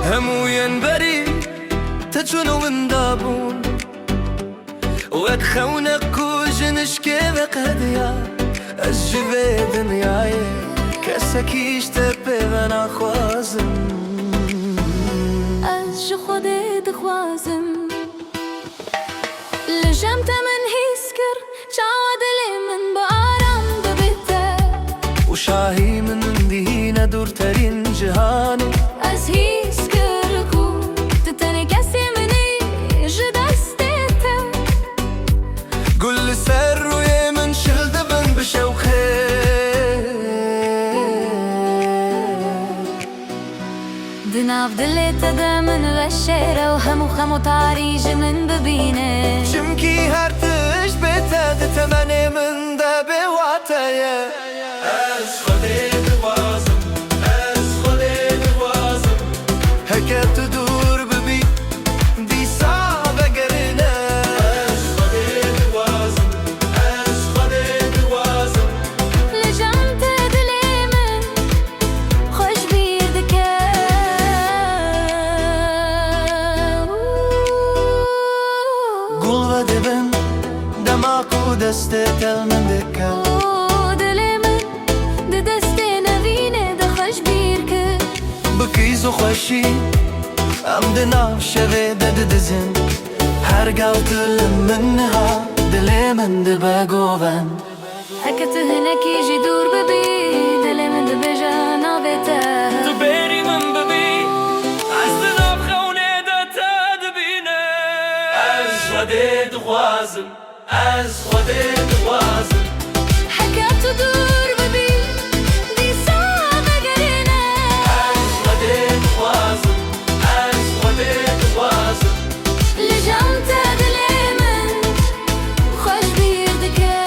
همو ينبري تجنو من دابون وادخونك وجنشكي بقديا الجبه دنياي كسكيش تبي بنا خوازم از خودت خوازم لجمت من هيسكر شعادلي من بارم ببيته وشاهي من دهينا دور ترين جهاني از هيسكر كو تتني كسي مني جدستيته قل سر ويمن شل دبن بشوخي دناف دليته دا من غشيره وهمو خمو طاريج من ببينه شمكي هرتش بيته دتمني من دا بواتايا از خودت وازم از خودت وازم هكا تدور ببي دي صعبة قرنا از خودت وازم از خودت وازم لجمت دلي من خوش بيردكه قل ودبن دماغ ودستت من بكا دلي من ددستي نبينه دخش بيركه بكيزو خوشي ام دنا شوه ددزن هر قلت منها دلي من دبقوبن هكا تهنك يجي دور ببي دلي من دبجا نابته تبيري من ببي عزنا بخوني دتا دبينه از خودت خوازم از خودت خوازم هكا تدور ببي دي صعبة قرينه از خودت خوازم از خودت خوازم لجمت دلي من خوش بيردكه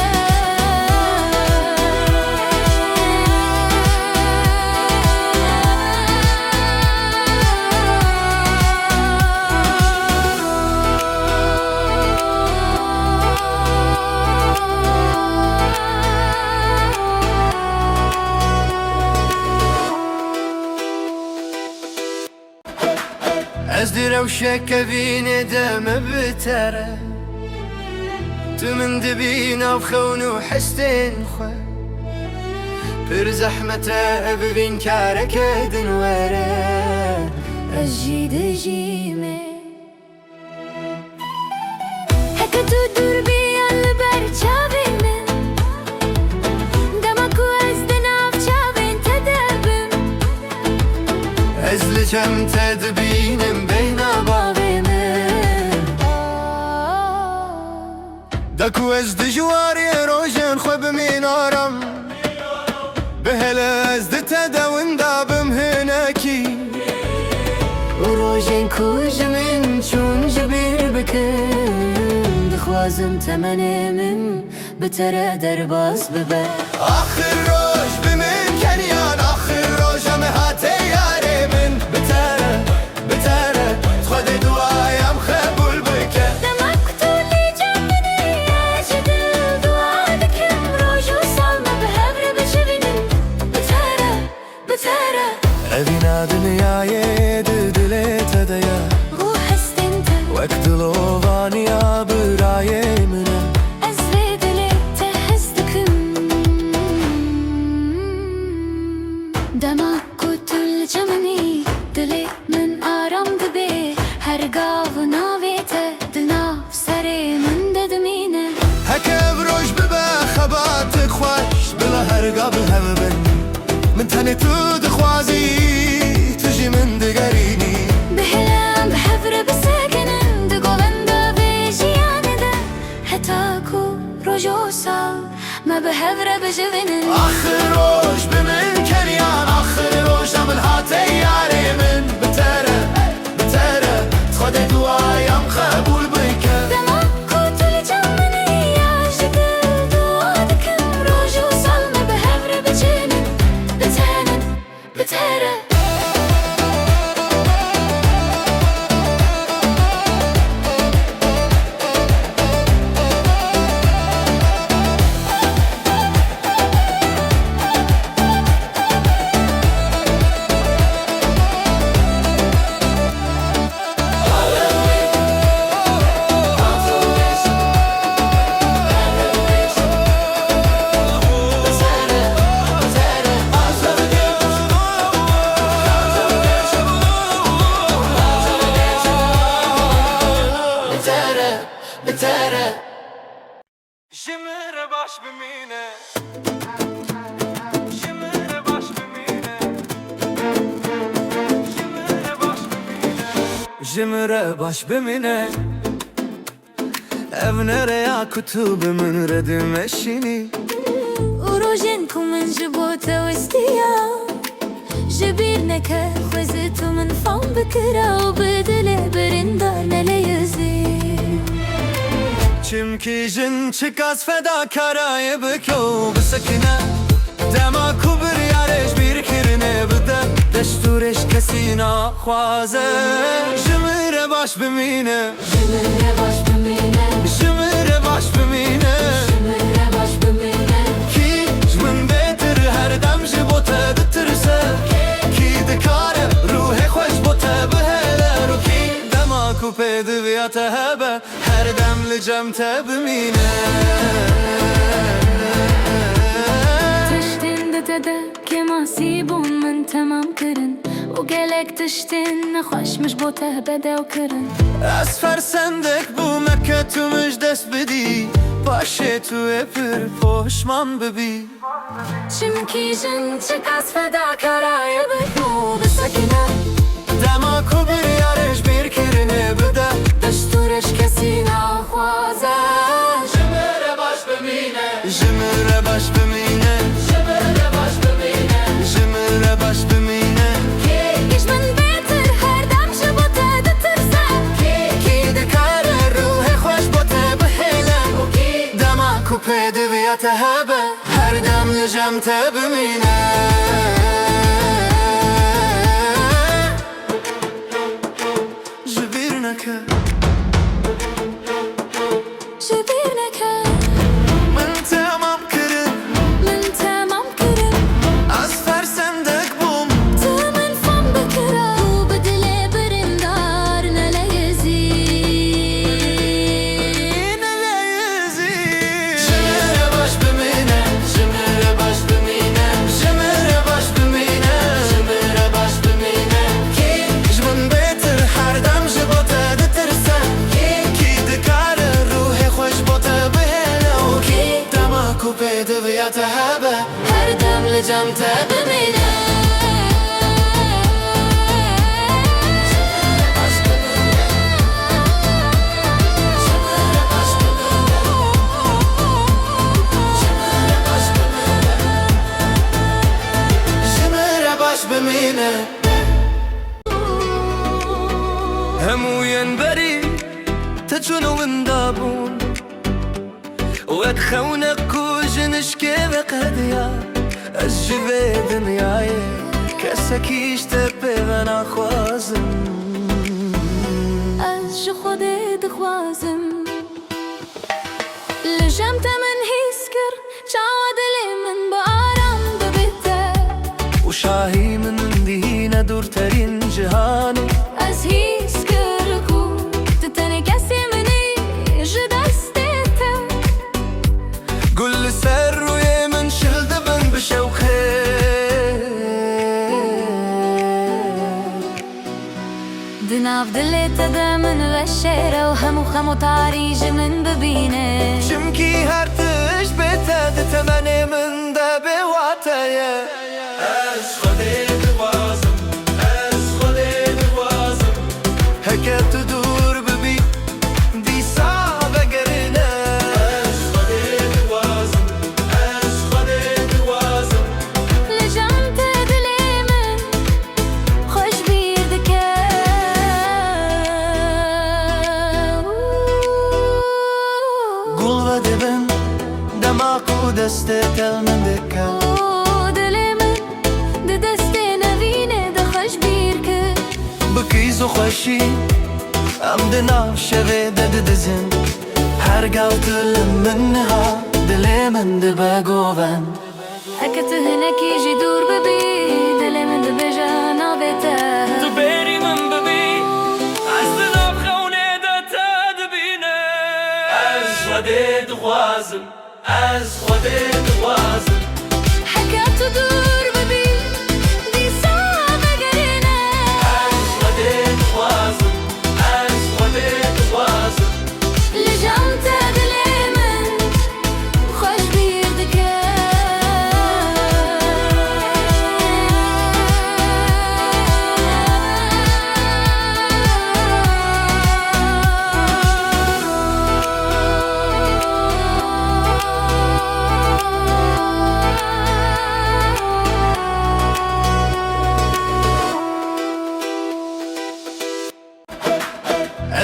از دروشك بين دم بتره تمن دبينا وخون وحستين خو بر زحمته ببين كارك دنوره الجيد جيمه هكا تدور بي البرچاوي من دمكو از دناف چاوين تدبم از لجم تدبينم بين بابي من دكو از دجواري روجن خو بمينارم بهلا از دتداون دابم هناكي وروجين كوج من شون جبير بكم دخوازم تمني من بترى درباس ببا آخر روز بمن کنیان آخر روز همه هاته یاری من بتره خود دعایم قبول بکن دمك طولي جنبني اجدل دعا بكم روج وصلنا بهبر بشبنن بترى اوینا دنیای دلت دیا روح استنت وقت لوانیا برای منه از دلي تهزدكم دمك طول جمني دلي من آرام دبي هرقاف ناويته دلناف سري من ددمينه هکه بروش ببه خباتك خوش بلا هرگا بهو بن من تنی تو دخوازی تجی من دگرینی بهلم بحفر بسكنن دقولن دا بجيانه ده هتاكو رجو سال ما بحفر بجبنن آخر روز بمن کنیان آخر روز نمل هاته یاری من بتره خود دعایم قبول بکن دمك طول جمني اجدل دعا دكم روج وصل ما بحفر بجنن بترى جمره باش بمینه evnere ya kutubumun redim eşini وروجنكم من جبوته واستيا جبيرنك خوزتو من فم بكرة وبدل برندار نليزي Çimki jin çıkas fedakarayı bükyo bısakine Dema kubur yareş bir kirine bıda Destureş kesina khwaze Jimire baş bimine جمره باش بمينه Jimire baş bimine جمره باش بمينه Ki jmin betir her dem jibote ditirse Ki dikare ruhe khoş bote behele Ruki dema kupe diviyate hebe Her demli cemte bimine تشتين دتدا كما سيبون من تمام كرن وقالك تشتين خوش مش بوته بدا وكرن Esfer sendek bu mekketu müjdes bidi Paşe tu epir poşman bebi شمكي جن تشكاس فداكرايا بكو بسكنة Dema kubir yareş bir kirine bide دستورش كسينا خوازة Jimire baş bimine Jimire baş bimine جمره باش بمينه Jimire baş bimine إيش من بيتر هر دم جبوته دترسا Ki dikare ruhe khoş bote behele Dema kupe diviyate hebe Her demli cemte bimine Jibirneke جبيرنك من tamam kırın من تمام كرن Asfer sendek bum تمن فم بكرة وبدل برندار نليزي Jimire baş bimine Jimire baş bimine Jimire baş bimine Jimire baş bimine Ki jmin betir her dem jibote ditirse Ki dikare ruhe khoş bote behele Ki dema kupe diviyate hebe هر دم لجمته بمينه Jimire baş bimine همو ينبري تجنو من دابون واتخونك كوجنش كيف قديا الجبي دنياي كسكيش تبي غنا خوازم از خودي دخوازم لجمته من هيسكر جادلي من بارام ببيته وشاهي من دهينا دور ترين جهاني از هيسكر كو تتني كسي مني جدستيته قل سر ويمن شلد بن بشوخي دناف دليته دا من غشيرة وهمو خمو طاريج من ببينه Çünkü her tış betedi temeni min de bevateye Ez khode divazım Ez khode divazım Heket dur bebi Disa begerine Ez khode divazım Ez khode divazım لجمته دلي من خوش بيردكه Gul ve dibin Demaku deste tel min dike دلي من دستي نبينه دخش بيركه بكيز و خوشی ام دناو شوه دد دزن هر قوتل منها دلی من دبا گوون هكت هناك يجي دور ببي دلي من دبجا نابته بری من ببی از دناو خونه دا تدبینه از خودی دخوازم از خودی دخوازم حكت دور ببي دي صعبة قرينة از خودی دخوازم از خودی دخوازم لجمته دلي من خوش بيردكه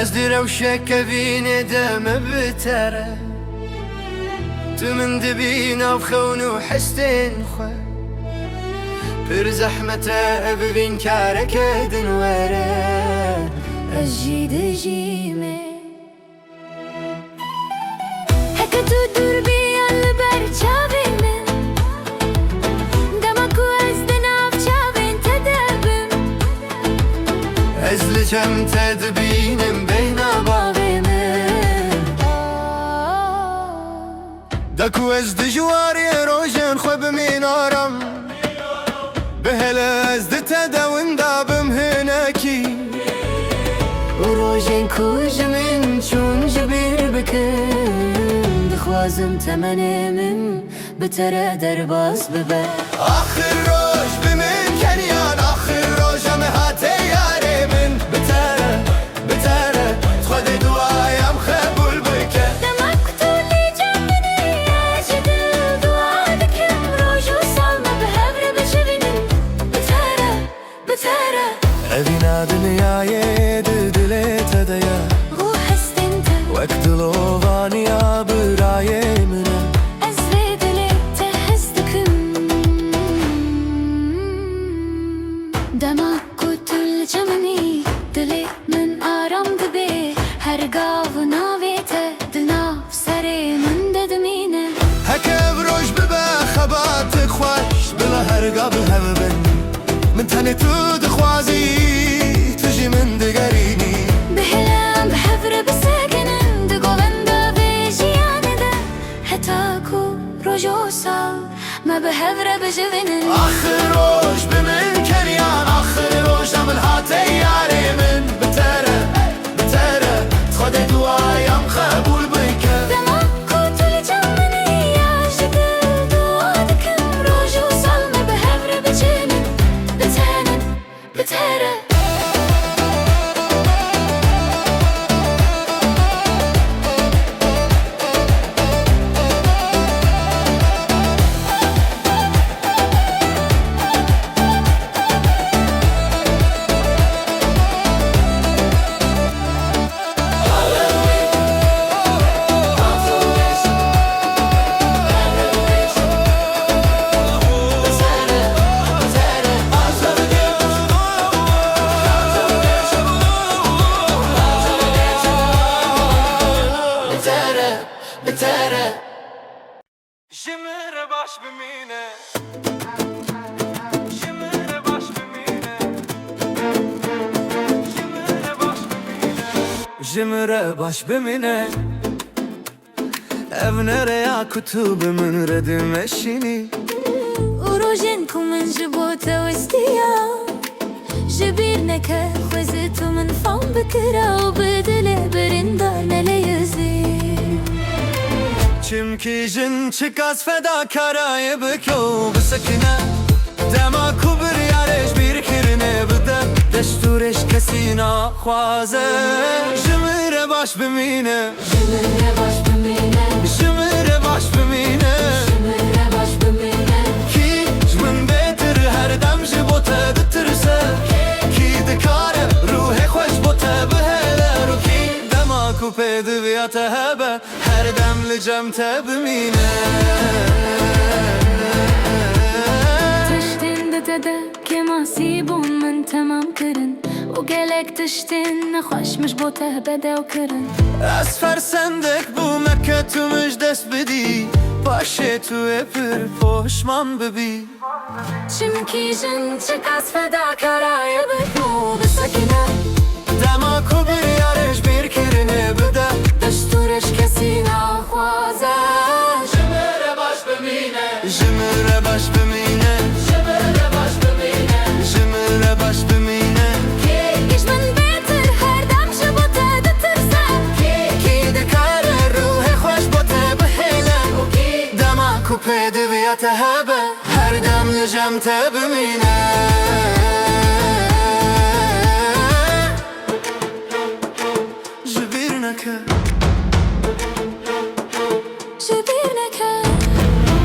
از دیرو شکوین دم بتره تو من دبین او خون و حستین خو پر زحمت ببین کارک دنوره الجيد جيمه هكا تدور بي البر چاوين من دمكو از دناف چاوين تدبم از لجم تدبینم بین باوی من دکو از دجواری روشن خو بمین آرام بهل از دتدون دابم هناکی وروجين كوج من چون جبير بكم دخوازم تمني من بترى درباس ببا آخر روش بمن کنیان آخر روشم هاته یاری من بتره خود دعایم قبول بکه دمك تولي جمني اجد دعا دكم روج وسلمى بهبر بشبين بترى اوینا دنیای دلی تدیا روح استنت وقت لوانیا برای منه از دلی تهستكم دمك تولي جمني دلي من آرام دبي هرقاف ناويته دلناف سري من ددمينه هکه بروش ببه خبات خوش بلا هرگاه به بن من تنی تو دخوازی تجی من دگرینی بهلم بحفر بساكنن دقوبن دا بجيانه ده هتاكو رجو سال ما بحفر بجبنن آخر روش بمن کنیان آخر روشم الهاته یاری من بتره خود دعایم قبول بکه دمك تولي جمني اجد دعا دكم رجو سال ما بحفر بجنن بترى بتره جمر باش بمینه جمر باش بمینه جمر باش بمینه evnere ya kutubu من ردم اشینی وروجنكم من جبوته واستيا جبير نكا خوزتو من فام بكرا وبدل برندار نليزي چمکی جن چکاس فدا کرای بکو بسکنه دما کوبر یارش بیر کرنه بده دستورش کسی نخوازه جمره باش بمینه جمره باش بمینه جمره باش بمینه جمره باش بمینه کی جمن بهتر هر دم جبوته دترسه کی دکاره روح خوش بوته بهله رو کی دما کوپه دویاته هبه هر دم لجم تبمینه تشتين دتدا كما سيبون من تمام كرن وقالك تشتين نخوش مش بوته بدا وكرن از فرسندک bu مکه تو مش دست بدی باشه تو پر پشمان ببی چمكي جن چكاس فدا كراي بكو بسكنه دما کوبر یارش بیر کرنه بده دستورش کسی نخوازه جمره باش بمینه جمره باش بمینه جمره باش بمینه جمره باش بمینه كيش من بيتر هر دم شبوته دترسه کی دکاره روح خوش بوته بهله دما کوپه دویاته هبه هر دم لجم تبمینه جبیر نکه جبير نكا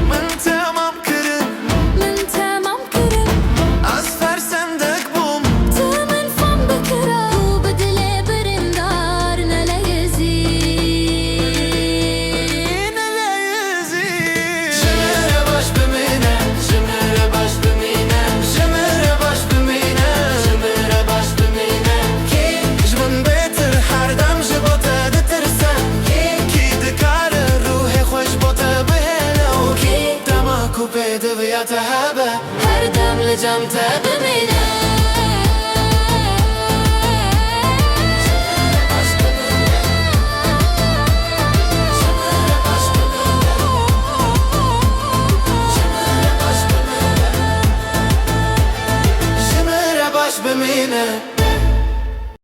من tamam کرن من تمام كرن از فرسندک بوم تو من فام بكرا وبدل برندار تهابه هر دم لجم تبمینه